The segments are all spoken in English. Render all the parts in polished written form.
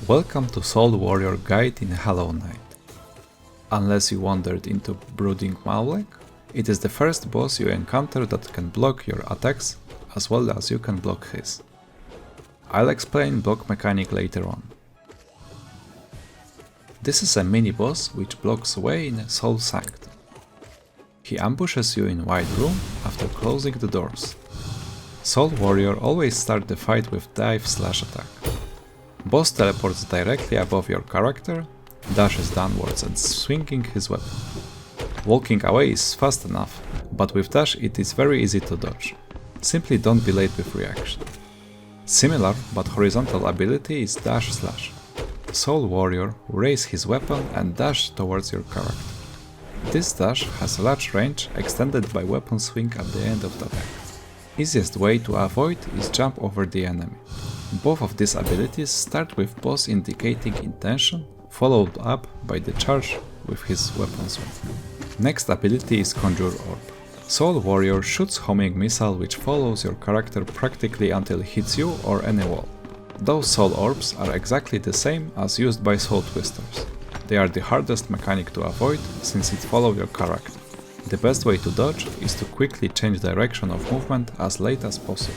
Welcome to Soul Warrior Guide in Hollow Knight. Unless you wandered into Brooding Mawlek, it is the first boss you encounter that can block your attacks as well as you can block his. I'll explain block mechanic later on. This is a mini-boss which blocks away in a Soul Sanctum. He ambushes you in wide room after closing the doors. Soul Warrior always start the fight with dive/attack. Boss teleports directly above your character, dashes downwards and swinging his weapon. Walking away is fast enough, but with dash it is very easy to dodge. Simply don't be late with reaction. Similar but horizontal ability is dash/. Soul Warrior will raise his weapon and dash towards your character. This dash has a large range extended by weapon swing at the end of the attack. Easiest way to avoid is jump over the enemy. Both of these abilities start with boss indicating intention, followed up by the charge with his weapon swing. Next ability is Conjure Orb. Soul Warrior shoots homing missile which follows your character practically until it hits you or any wall. Those Soul Orbs are exactly the same as used by Soul Twisters. They are the hardest mechanic to avoid since it follows your character. The best way to dodge is to quickly change direction of movement as late as possible.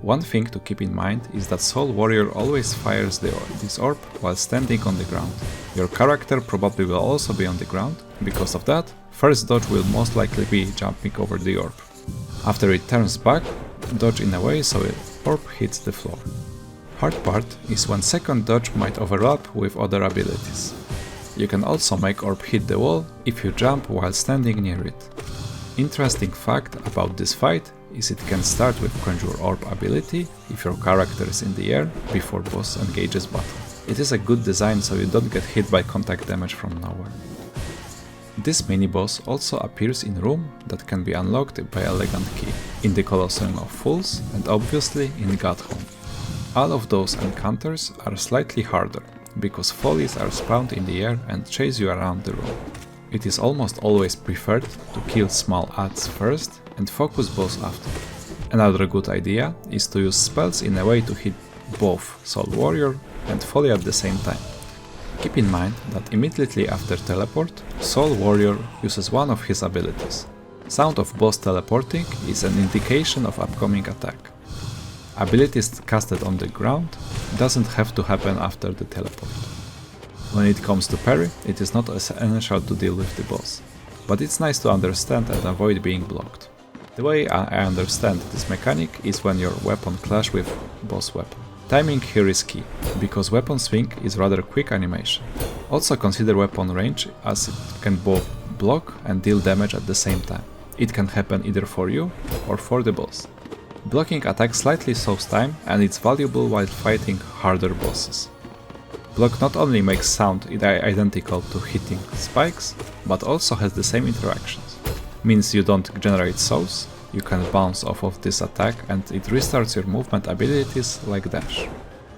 One thing to keep in mind is that Soul Warrior always fires this orb while standing on the ground. Your character probably will also be on the ground, because of that, first dodge will most likely be jumping over the orb. After it turns back, dodge in a way so the orb hits the floor. Hard part is when second dodge might overlap with other abilities. You can also make orb hit the wall if you jump while standing near it. Interesting fact about this fight is it can start with Conjure Orb ability if your character is in the air before boss engages battle. It is a good design so you don't get hit by contact damage from nowhere. This mini-boss also appears in room that can be unlocked by elegant key, in the Colosseum of Fools and obviously in Godhome. All of those encounters are slightly harder, because follies are spawned in the air and chase you around the room. It is almost always preferred to kill small adds first and focus boss after. Another good idea is to use spells in a way to hit both Soul Warrior and folly at the same time. Keep in mind that immediately after teleport, Soul Warrior uses one of his abilities. Sound of boss teleporting is an indication of upcoming attack. Abilities casted on the ground doesn't have to happen after the teleport. When it comes to parry, it is not essential to deal with the boss, but it's nice to understand and avoid being blocked. The way I understand this mechanic is when your weapon clash with boss weapon. Timing here is key, because weapon swing is rather quick animation. Also consider weapon range, as it can both block and deal damage at the same time. It can happen either for you or for the boss. Blocking attack slightly saves time and it's valuable while fighting harder bosses. Block not only makes sound identical to hitting spikes, but also has the same interactions. Means you don't generate souls, you can bounce off of this attack and it restarts your movement abilities like dash.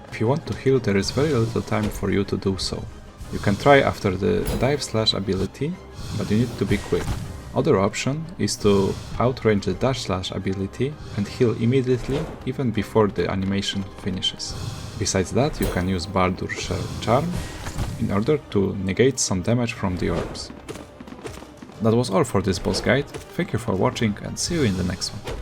If you want to heal, there is very little time for you to do so. You can try after the dive/ ability, but you need to be quick. Other option is to outrange the dash/ ability and heal immediately even before the animation finishes. Besides that, you can use Baldur's Charm in order to negate some damage from the orbs. That was all for this boss guide, thank you for watching and see you in the next one.